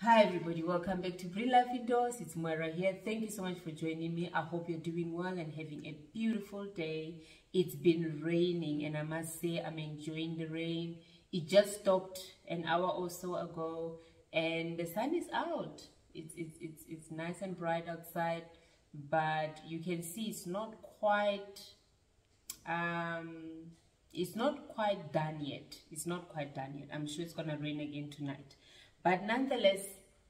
Hi everybody, welcome back to Green Life Indoors. It's Moira here. Thank you so much for joining me. I hope you're doing well and having a beautiful day. It's been raining and I must say I'm enjoying the rain. It just stopped an hour or so ago and the sun is out. It's nice and bright outside, but you can see it's not quite done yet. It's not quite done yet. I'm sure it's gonna rain again tonight. But nonetheless,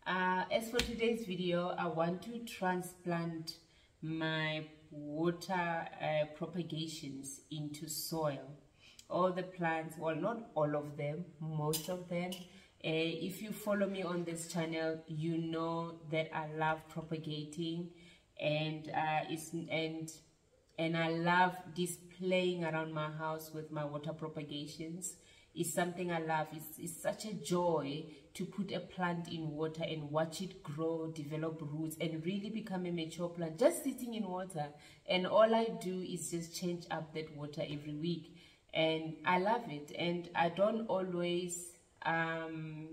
as for today's video, I want to transplant my water propagations into soil. All the plants, well, not all of them, most of them. If you follow me on this channel, you know that I love propagating, and I love displaying around my house with my water propagations. It's something I love. It's such a joy to put a plant in water and watch it grow, develop roots, and really become a mature plant just sitting in water. And all I do is just change up that water every week, and I love it. And I don't always I'm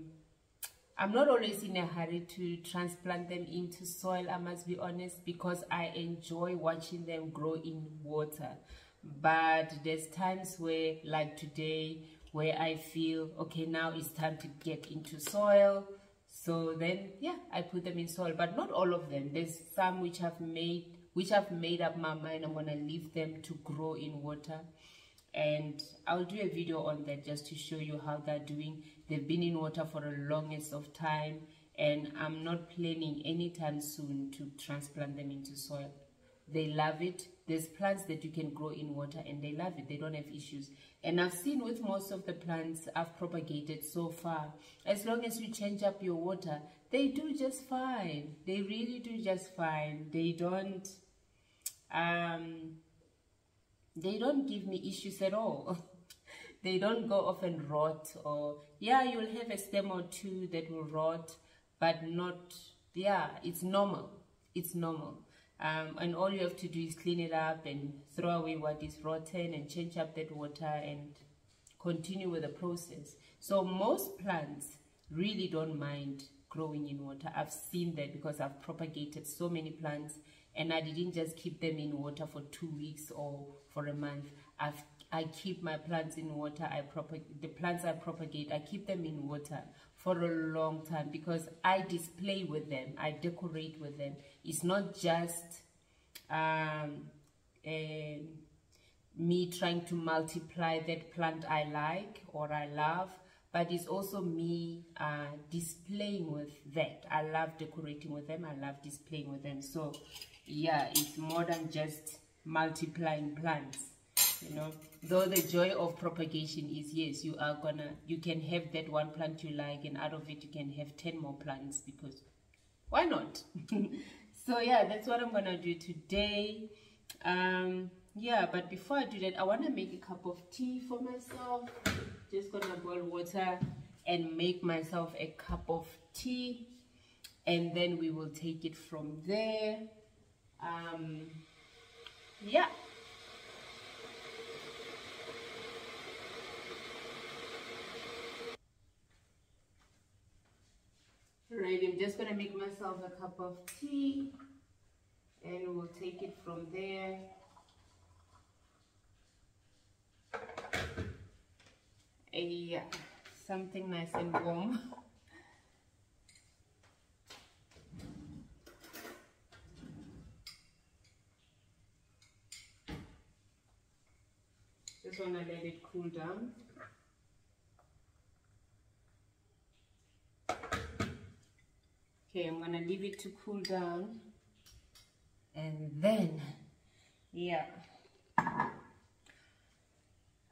not always in a hurry to transplant them into soil, I must be honest, because I enjoy watching them grow in water. But there's times where, like today, where I feel, okay, now it's time to get into soil. So then, yeah, I put them in soil, but not all of them. There's some which I've made up my mind I'm gonna leave them to grow in water. And I'll do a video on that just to show you how they're doing. They've been in water for the longest of time, and I'm not planning anytime soon to transplant them into soil. They love it. There's plants that you can grow in water and they love it. They don't have issues. And I've seen with most of the plants I've propagated so far, as long as you change up your water, they do just fine. They really do just fine. They don't give me issues at all. They don't go off and rot, or yeah, you'll have a stem or two that will rot, but not, yeah, it's normal. It's normal. And all you have to do is clean it up and throw away what is rotten and change up that water and continue with the process. So most plants really don't mind growing in water. I've seen that because I've propagated so many plants, and I didn't just keep them in water for 2 weeks or for a month. I keep my plants in water. The plants I propagate, I keep them in water for a long time because I display with them, I decorate with them. It's not just me trying to multiply that plant I like or I love, but it's also me displaying with that. I love decorating with them, I love displaying with them. So yeah, it's more than just multiplying plants, you know. Though the joy of propagation is, yes, you can have that one plant you like, and out of it you can have 10 more plants, because why not? So yeah, that's what I'm gonna do today. Yeah, but before I do that, I want to make a cup of tea for myself. Just gonna boil water and make myself a cup of tea, and then we will take it from there. Yeah. Right, I'm just gonna make myself a cup of tea and we'll take it from there. Yeah, something nice and warm. Just wanna let it cool down. Okay, I'm gonna leave it to cool down, and then, yeah,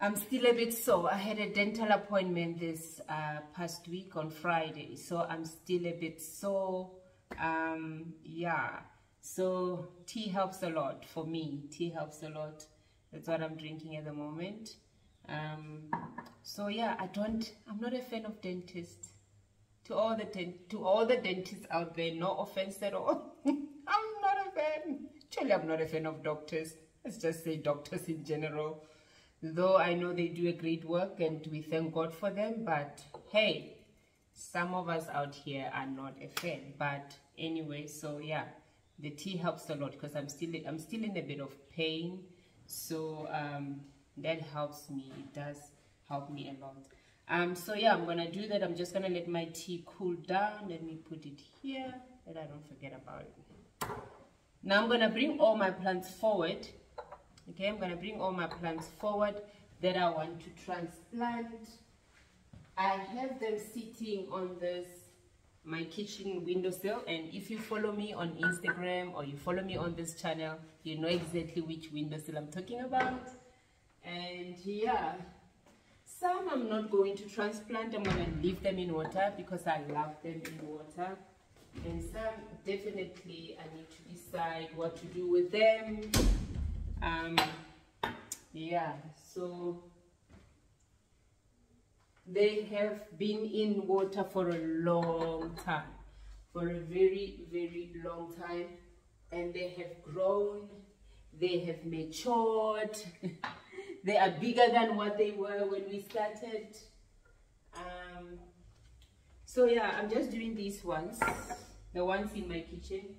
I'm still a bit sore. I had a dental appointment this past week on Friday, so I'm still a bit sore. Yeah, so tea helps a lot for me. Tea helps a lot. That's what I'm drinking at the moment. So yeah, I'm not a fan of dentists. To all the dentists out there, no offense at all. I'm not a fan. Actually, I'm not a fan of doctors. Let's just say doctors in general. Though I know they do a great work and we thank God for them, but hey, Some of us out here are not a fan, but anyway, so yeah, the tea helps a lot because I'm still in a bit of pain, so that helps me. It does help me a lot. So yeah, I'm gonna do that. I'm just gonna let my tea cool down. Let me put it here that I don't forget about it. Now I'm gonna bring all my plants forward. Okay, I'm gonna bring all my plants forward that I want to transplant. I have them sitting on this, my kitchen windowsill, and if you follow me on Instagram or you follow me on this channel, you know exactly which windowsill I'm talking about. And yeah, some I'm not going to transplant. I'm going to leave them in water because I love them in water. And some definitely I need to decide what to do with them. Yeah, so they have been in water for a long time, for a very, very long time, and they have grown, they have matured, they are bigger than what they were when we started. So yeah, I'm just doing these ones, the ones in my kitchen.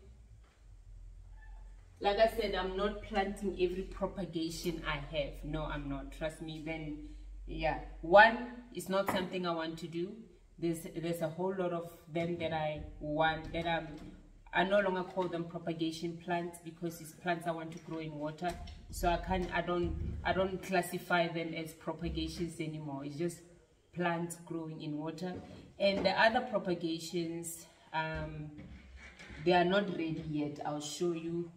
Like I said, I'm not planting every propagation I have. No, I'm not. Trust me. Then, yeah, one is not something I want to do. There's a whole lot of them that I want, that I no longer call them propagation plants because it's plants I want to grow in water. So I don't classify them as propagations anymore. It's just plants growing in water. And the other propagations, they are not ready yet. I'll show you.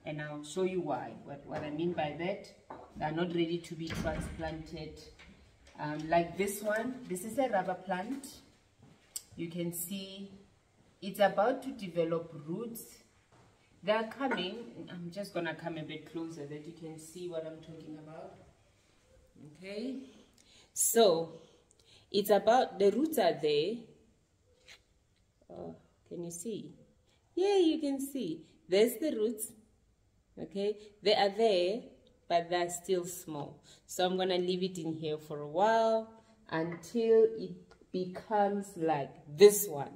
And I'll show you why, what I mean by that. They're not ready to be transplanted. Like this one, this is a rubber plant. You can see it's about to develop roots. They're coming. I'm just gonna come a bit closer that you can see what I'm talking about. Okay, so it's about, the roots are there. Oh, can you see? Yeah, you can see. There's the roots. Okay, they are there, but they're still small. So I'm gonna leave it in here for a while until it becomes like this one.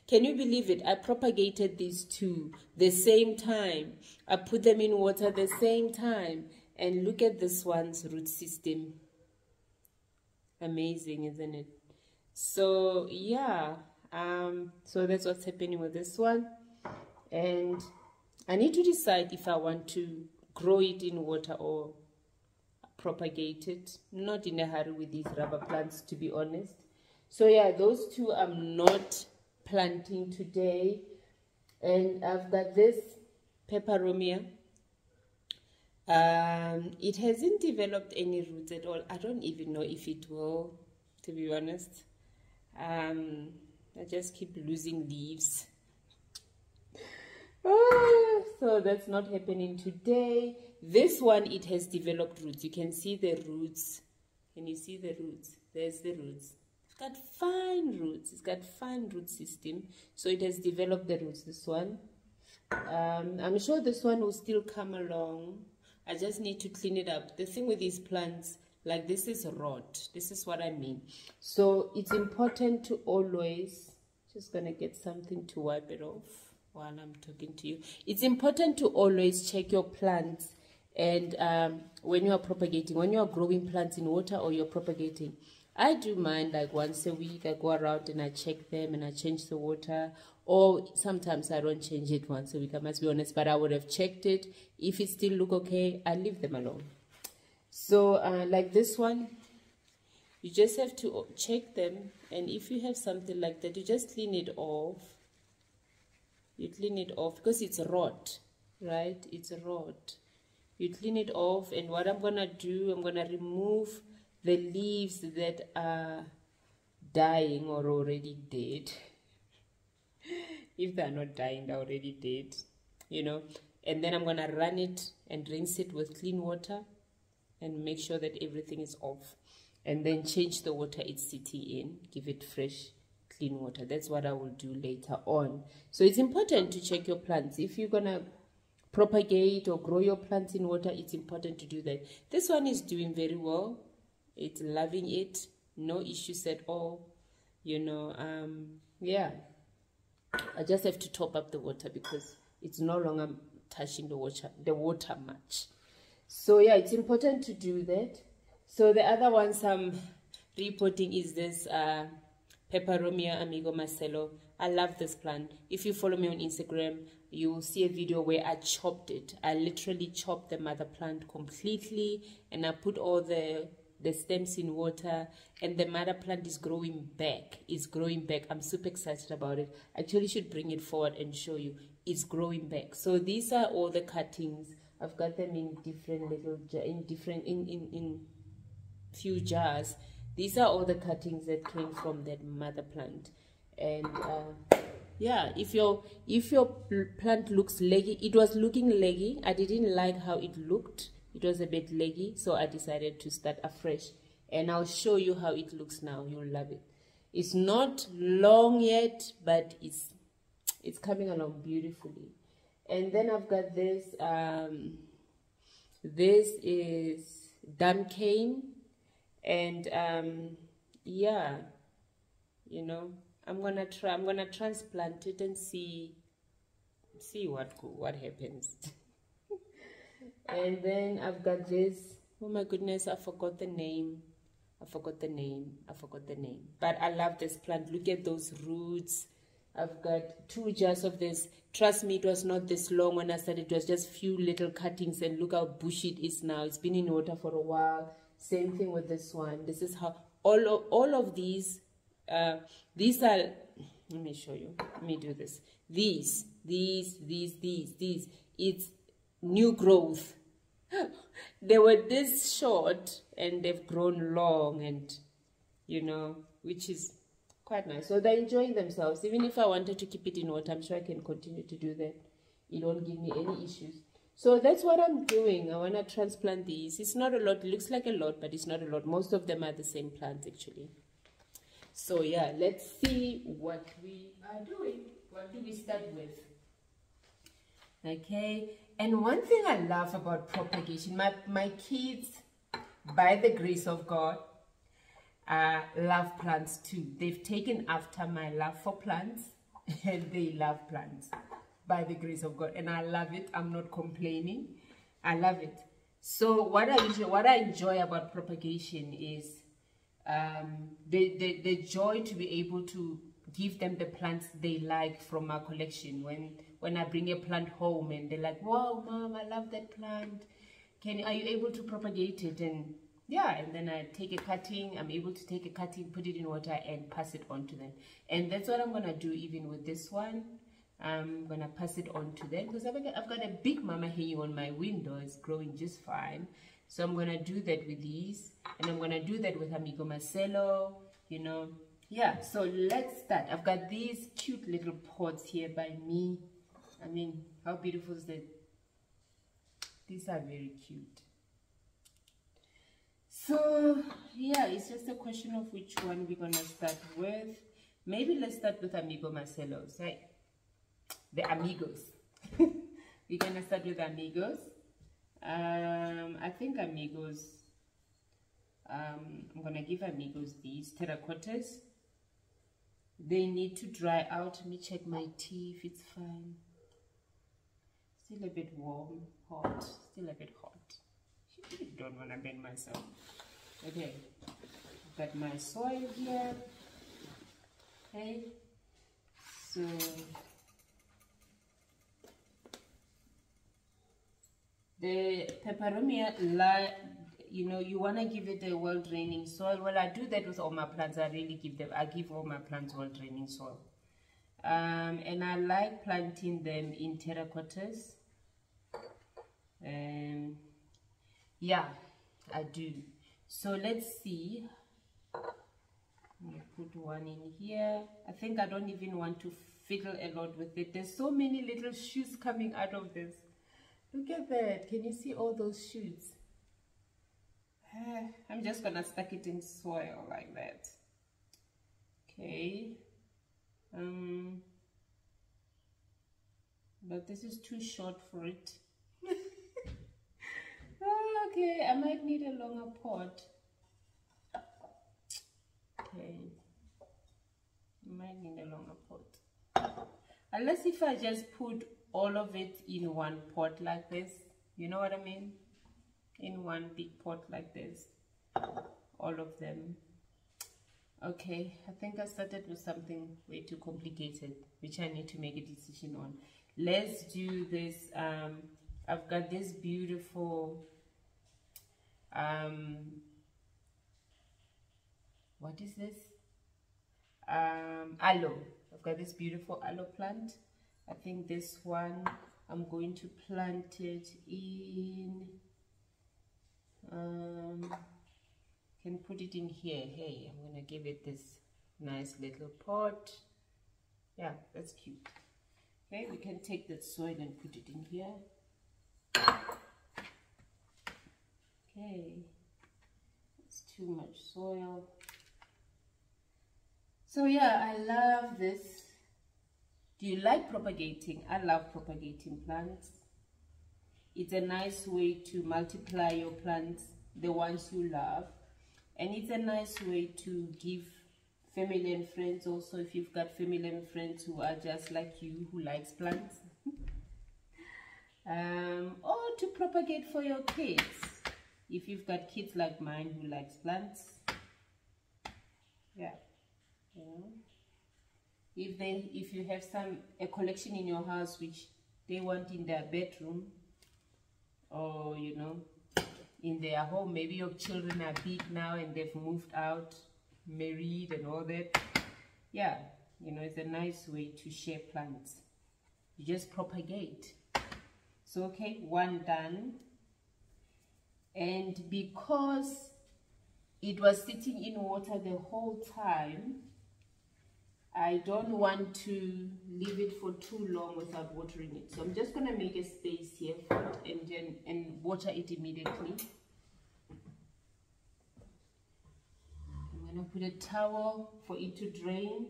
Can you believe it? I propagated these two the same time. I put them in water the same time, and look at this one's root system. Amazing, isn't it? So yeah, so that's what's happening with this one. And I need to decide if I want to grow it in water or propagate it. Not in a hurry with these rubber plants, to be honest. So yeah, those two I'm not planting today. And I've got this peperomia. It hasn't developed any roots at all. I don't even know if it will, to be honest. I just keep losing leaves. So that's not happening today. This one, it has developed roots. You can see the roots. Can you see the roots? There's the roots. It's got fine roots. It's got fine root system. So it has developed the roots, this one. I'm sure this one will still come along. I just need to clean it up. The thing with these plants, like this is rot. This is what I mean. So it's important to always, just gonna get something to wipe it off while I'm talking to you. It's important to always check your plants, and when you are propagating, when you are growing plants in water or you're propagating, I do mine like once a week. I go around and I check them and I change the water, or sometimes I don't change it once a week, I must be honest, but I would have checked it. If it still look okay, I leave them alone. So like this one, you just have to check them, and if you have something like that, you just clean it off. You clean it off because it's rot, right? It's rot. You clean it off, and what I'm gonna do, I'm gonna remove the leaves that are dying or already dead. If they're not dying, they're already dead, you know. And then I'm gonna run it and rinse it with clean water and make sure that everything is off, and then change the water it's sitting in, give it fresh clean water. That's what I will do later on. So it's important to check your plants. If you're gonna propagate or grow your plants in water, it's important to do that. This one is doing very well. It's loving it, no issues at all. you know. Yeah, I just have to top up the water because it's no longer touching the water much. So yeah, it's important to do that. So the other ones I'm reporting is this Peperomia Amigo Marcelo. I love this plant. If you follow me on Instagram, you will see a video where I chopped it. I literally chopped the mother plant completely, and I put all the stems in water, and the mother plant is growing back. It's growing back. I'm super excited about it. Actually should bring it forward and show you. It's growing back. So these are all the cuttings. I've got them in different little in few jars. These are all the cuttings that came from that mother plant. And yeah, if your plant looks leggy, it was looking leggy. I didn't like how it looked. It was a bit leggy, so I decided to start afresh. And I'll show you how it looks now. You'll love it. It's not long yet, but it's coming along beautifully. And then I've got this. This is dam cane, and yeah, you know, I'm gonna transplant it and see what happens. And then I've got this. Oh my goodness, I forgot the name. But I love this plant. Look at those roots. I've got 2 jars of this. Trust me, it was not this long when I started. It was just few little cuttings, and look how bushy it is now. It's been in water for a while. Same thing with this one. This is how all of these are. Let me show you. Let me do this. These. It's new growth. They were this short and they've grown long, and you know, which is quite nice. So they're enjoying themselves. Even if I wanted to keep it in water, I'm sure I can continue to do that. It won't give me any issues. So that's what I'm doing. I want to transplant these. It's not a lot. It looks like a lot, but it's not a lot. Most of them are the same plants actually. So yeah, let's see what we are doing. What do we start with? Okay, and one thing I love about propagation, my kids, by the grace of God, love plants too. They've taken after my love for plants, and they love plants by the grace of God, and I love it. I'm not complaining. I love it. So what I enjoy about propagation is the joy to be able to give them the plants they like from our collection. When I bring a plant home and they're like, wow, Mom, I love that plant. Are you able to propagate it? And yeah, and then I take a cutting. I'm able to take a cutting, put it in water, and pass it on to them. And that's what I'm gonna do even with this one. I'm gonna pass it on to them because I've got a big mama hanging on my window. It's growing just fine. So I'm gonna do that with these, and I'm gonna do that with Amigo Marcelo, you know. Yeah, so let's start. I've got these cute little pots here by me. I mean, how beautiful is that? These are very cute. So yeah, it's just a question of which one we're gonna start with. Maybe let's start with Amigo Marcelo's, right? The Amigos. We're gonna start with Amigos. I think Amigos, I'm gonna give Amigos these terracottas. They need to dry out. Let me check my tea if it's fine. Still a bit warm, hot, still a bit hot. Don't want to bend myself. Okay, I've got my soil here. Okay, so the peperomia, you know, you want to give it a well-draining soil. Well, I do that with all my plants. I give all my plants well-draining soil. And I like planting them in terracottas. Yeah, I do. So let's see. Let me put one in here. I think I don't even want to fiddle a lot with it. There's so many little shoots coming out of this. Look at that. Can you see all those shoots? I'm just gonna stuck it in soil like that. Okay. But this is too short for it. Okay, I might need a longer pot. Okay. might need a longer pot. Unless if I just put all of it in one pot like this, you know what I mean? In one big pot like this, all of them. Okay, I think I started with something way too complicated, which I need to make a decision on. Let's do this. I've got this beautiful, what is this? Aloe. I've got this beautiful aloe plant. I think this one, I'm going to plant it in, can put it in here. Hey, I'm gonna give it this nice little pot. Yeah, that's cute. Okay, we can take that soil and put it in here. Okay, it's too much soil. So yeah, I love this. Do you like propagating? I love propagating plants. It's a nice way to multiply your plants, the ones you love. And it's a nice way to give family and friends also, if you've got family and friends who are just like you, who likes plants. Or to propagate for your kids. If you've got kids like mine who likes plants. Yeah. You know. If you have a collection in your house which they want in their bedroom, or you know, in their home, maybe your children are big now and they've moved out, married and all that. Yeah, you know, it's a nice way to share plants. You just propagate. So okay, one done. And because it was sitting in water the whole time, I don't want to leave it for too long without watering it. So I'm just going to make a space here for it and water it immediately. I'm going to put a towel for it to drain.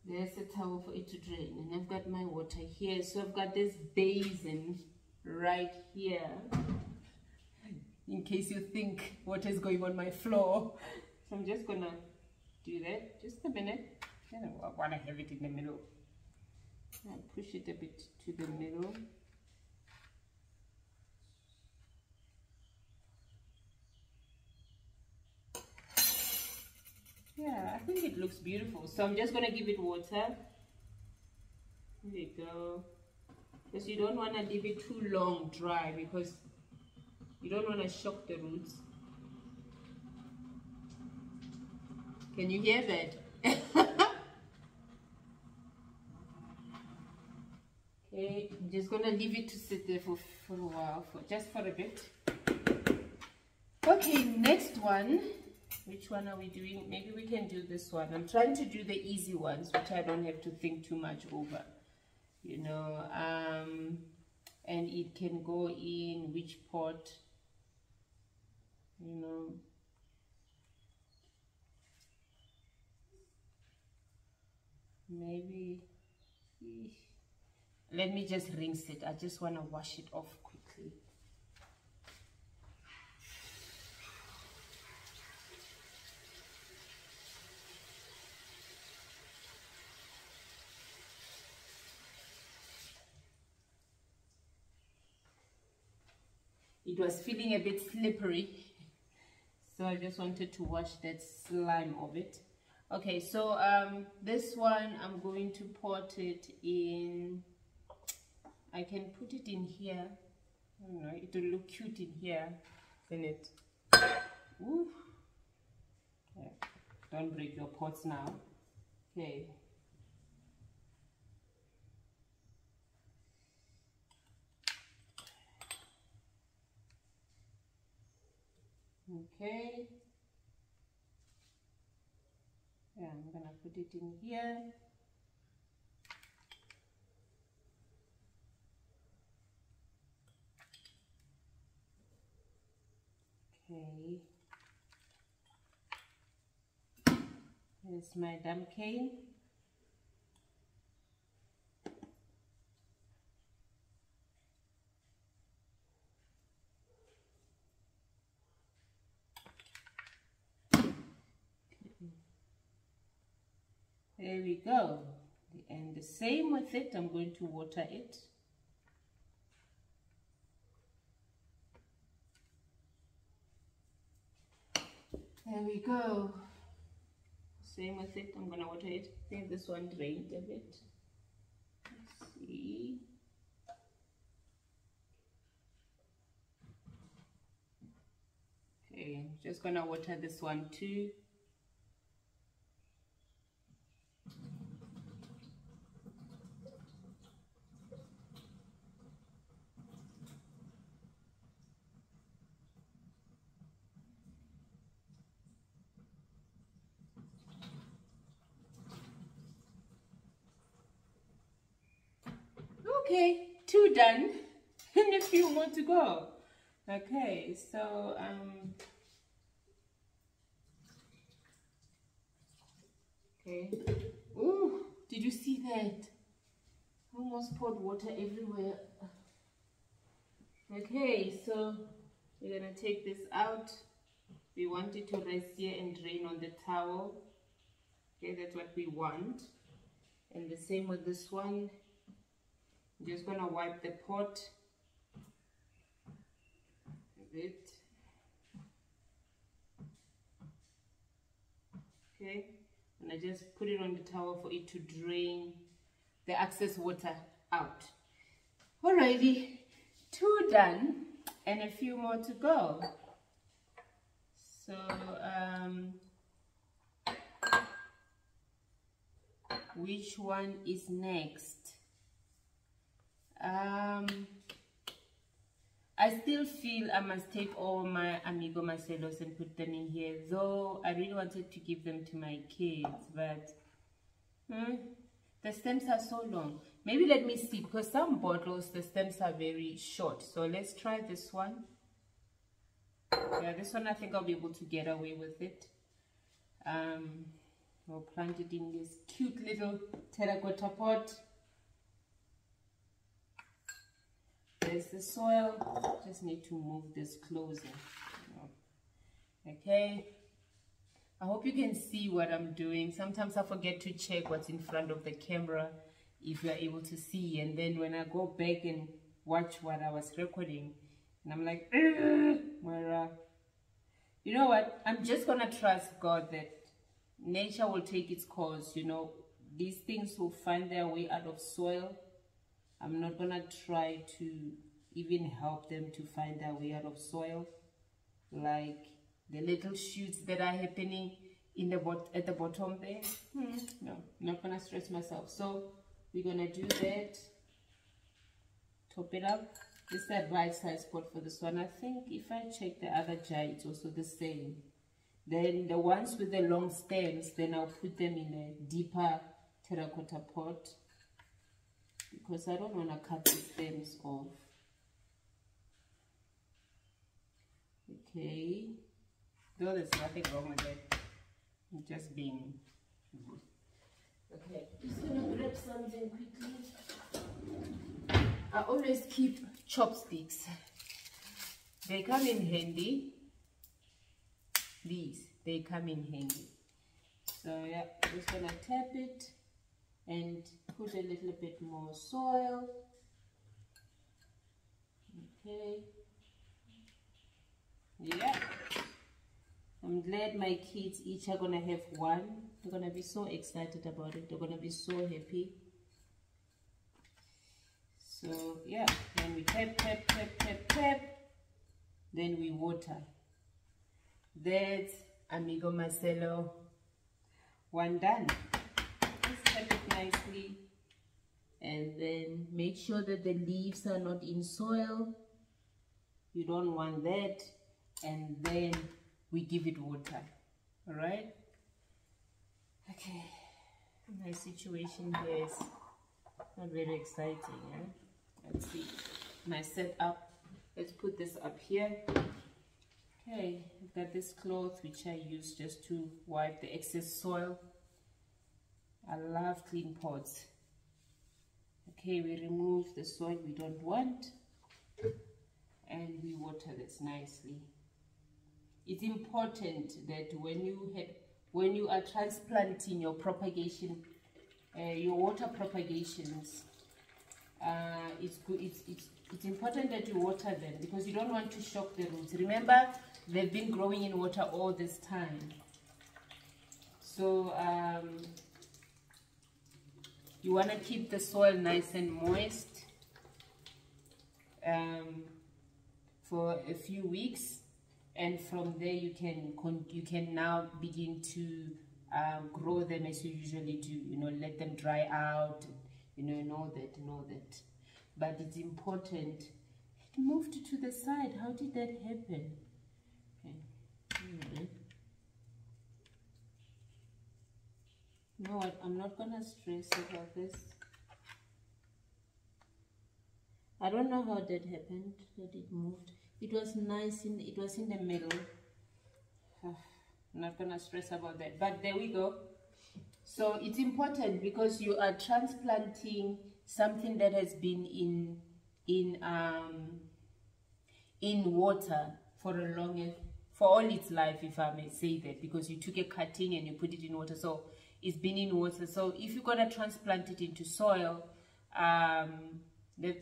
There's a towel for it to drain. And I've got my water here. So I've got this basin right here. In case you think what is going on my floor. So I'm just gonna do that. Just a minute. I want to have it in the middle. I'll push it a bit to the middle. Yeah, I think it looks beautiful. So I'm just gonna give it water. There you go. Because you don't want to leave it too long dry, because you don't want to shock the roots. Can you hear that? Okay, I'm just going to leave it to sit there for a while, just for a bit. Okay, next one. Which one are we doing? Maybe we can do this one. I'm trying to do the easy ones, which I don't have to think too much over. You know, and it can go in which pot. You know, maybe, let me just rinse it. I just want to wash it off quickly. It was feeling a bit slippery, so I just wanted to wash that slime of it. Okay, so this one I'm going to pot it in. I can put it in here. I don't know, it will look cute in here, isn't it? Ooh. Yeah. Don't break your pots now. Okay. Okay. Yeah, I'm gonna put it in here. Okay. Here's my dam cane. we go. And the same with it, I'm going to water it. There we go. Same with it, I'm gonna water it. I think this one drained a bit. Let's see. Okay, just gonna water this one too. Okay, 2 done and a few more to go. Okay, so okay. Ooh, did you see that? Almost poured water everywhere. Okay, so we're gonna take this out. We want it to rest here and drain on the towel. Okay, that's what we want. And the same with this one. I'm just gonna wipe the pot a bit. Okay, and I just put it on the towel for it to drain the excess water out. Alrighty, 2 done and a few more to go. So which one is next? I still feel I must take all my Amigo Marcellos and put them in here, though I really wanted to give them to my kids, but the stems are so long. Maybe let me see, because some bottles the stems are very short. So let's try this one. Yeah, this one I think I'll be able to get away with it. We'll plant it in this cute little terracotta pot. There's the soil. Just need to move this closer. Okay. I hope you can see what I'm doing. Sometimes I forget to check what's in front of the camera if you're able to see. And then when I go back and watch what I was recording, and I'm like, Moira. You know what? I'm just going to trust God that nature will take its course. You know, these things will find their way out of soil. I'm not going to try to even help them to find their way out of soil. Like the little shoots that are happening in the at the bottom there. No, not going to stress myself. So we're going to do that. Top it up. This is the right size pot for this one. I think if I check the other jar, it's also the same. Then the ones with the long stems, then I'll put them in a deeper terracotta pot, because I don't want to cut the stems off. Okay, though there's nothing wrong with it, I'm just being good. Okay, just gonna grab something quickly. I always keep chopsticks. They come in handy. These, they come in handy. So yeah, just gonna tap it and put a little bit more soil. Okay. Yeah. I'm glad my kids each are gonna have one. They're gonna be so excited about it. They're gonna be so happy. So yeah, then we tap, tap, tap, tap, tap. Then we water. That's Amigo Marcello. One done. Just tap it nicely. And then make sure that the leaves are not in soil. You don't want that. And then we give it water. Alright? Okay. My situation here is not very exciting. Eh? Let's see my setup. Let's put this up here. Okay, I've got this cloth which I use just to wipe the excess soil. I love clean pots. Okay, we remove the soil we don't want and we water this nicely. It's important that when you are transplanting your propagation your water propagations, it's good. It's important that you water them because you don't want to shock the roots. Remember, they've been growing in water all this time. So you want to keep the soil nice and moist for a few weeks, and from there you can now begin to grow them as you usually do. You know, let them dry out. You know, and all that. But it's important. It moved to the side. How did that happen? Okay. You know what? I'm not gonna stress about this. I don't know how that happened. That it moved. It was nice. It was in the middle. I'm not gonna stress about that. But there we go. So it's important because you are transplanting something that has been in water for all its life, if I may say that, because you took a cutting and you put it in water, so it's been in water. So if you're gonna transplant it into soil, the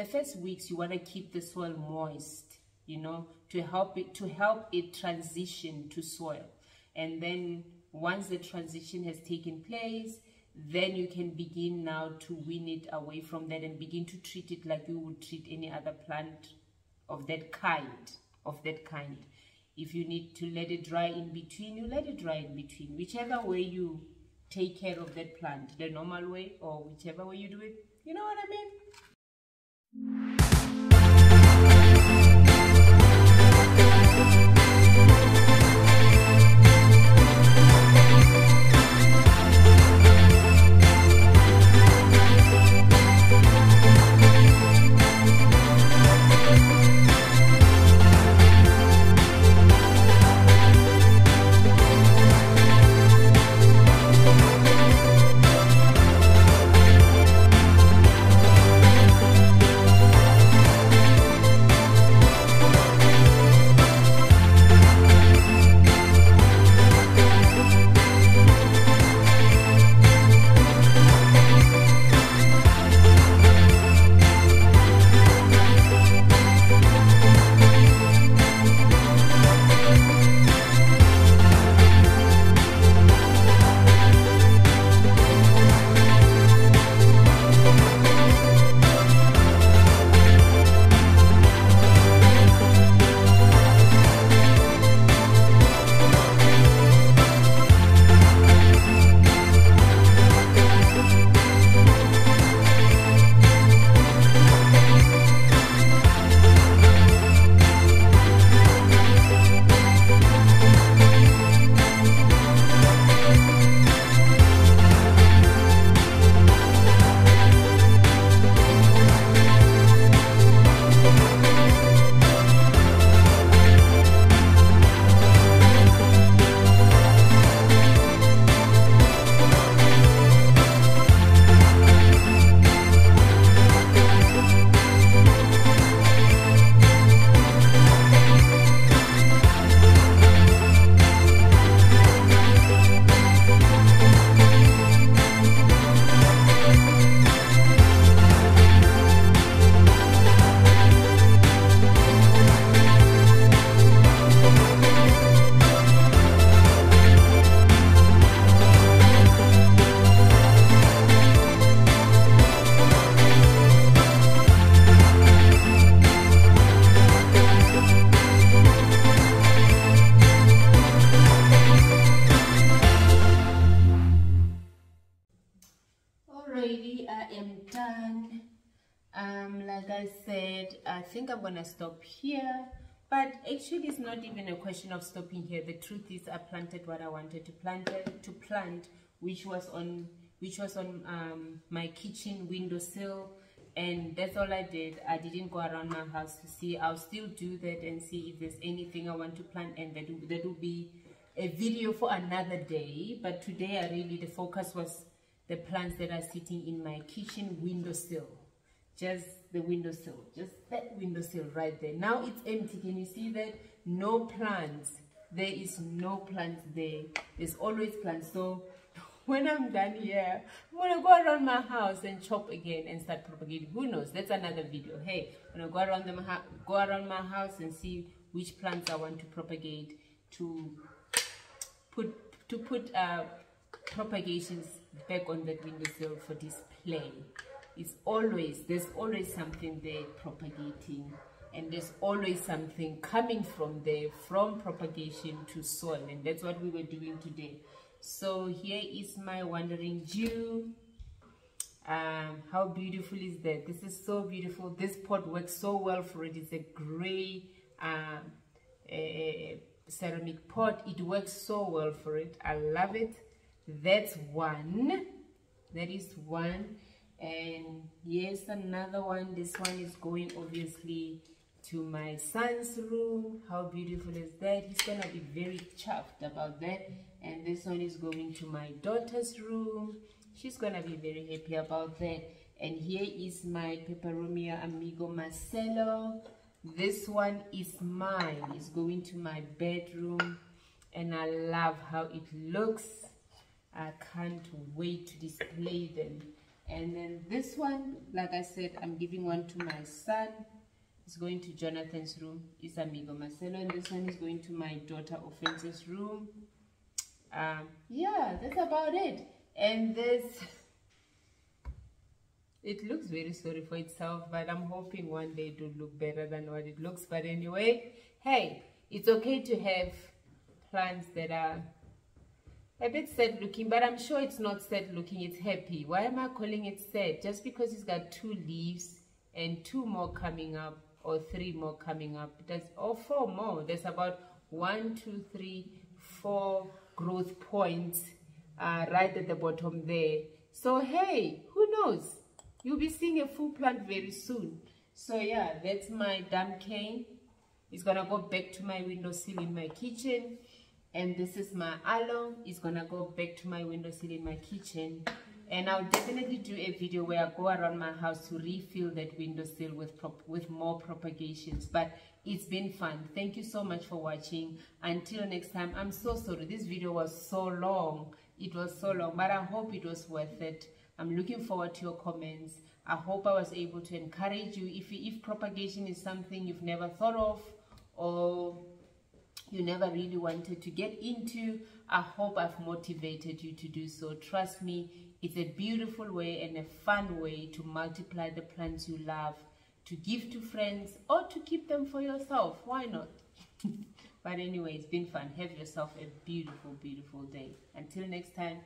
first weeks you want to keep the soil moist, you know, to help it transition to soil. And then once the transition has taken place, then you can begin now to wean it away from that and begin to treat it like you would treat any other plant of that kind. If you need to let it dry in between, you let it dry in between. Whichever way you take care of that plant, the normal way or whichever way you do it, you know what I mean? Like I said, I think I'm gonna stop here, but actually it's not even a question of stopping here. The truth is I planted what I wanted to plant, which was on my kitchen windowsill, and that's all I did. I didn't go around my house to see. I'll still do that and see if there's anything I want to plant, and that will be a video for another day. But today the focus was the plants that are sitting in my kitchen windowsill. Just the windowsill, just that windowsill right there. Now it's empty. Can you see that? No plants. There is no plants there. There's always plants. So when I'm done here, I'm gonna go around my house and chop again and start propagating. Who knows? That's another video. Hey, I'm gonna go around my house and see which plants I want to propagate to put propagations back on that windowsill for display. There's always something there propagating, and there's always something coming from there, from propagation to soil, and that's what we were doing today. So here is my wandering Jew. How beautiful is that? This is so beautiful. This pot works so well for it. It's a gray ceramic pot. It works so well for it. I love it. That's one. That is one. And yes, another one. This one is going obviously to my son's room. How beautiful is that? He's gonna be very chuffed about that. And this one is going to my daughter's room. She's gonna be very happy about that. And here is my peperomia amigo Marcelo. This one is mine. It's going to my bedroom, and I love how it looks. I can't wait to display them. And then this one, like I said, I'm giving one to my son. It's going to Jonathan's room. It's amigo Marcelo. And this one is going to my daughter Offense's room. Yeah, that's about it. And this, it looks very sorry for itself, but I'm hoping one day it will look better than what it looks. But anyway, hey, it's okay to have plants that are a bit sad looking, but I'm sure it's not sad looking, it's happy. Why am I calling it sad? Just because it's got 2 leaves and 2 more coming up, or 3 more coming up, or 4 more. There's about 1, 2, 3, 4 growth points right at the bottom there. So hey, who knows? You'll be seeing a full plant very soon. So yeah, that's my dumb cane. It's gonna go back to my windowsill in my kitchen. And this is my aloe. It's gonna go back to my windowsill in my kitchen. And I'll definitely do a video where I go around my house to refill that windowsill with more propagations. But it's been fun. Thank you so much for watching. Until next time, I'm so sorry. This video was so long. It was so long, but I hope it was worth it. I'm looking forward to your comments. I hope I was able to encourage you. If propagation is something you've never thought of, or you never really wanted to get into, I hope I've motivated you to do so. Trust me, it's a beautiful way and a fun way to multiply the plants you love, to give to friends, or to keep them for yourself. Why not? But anyway, it's been fun. Have yourself a beautiful, beautiful day. Until next time.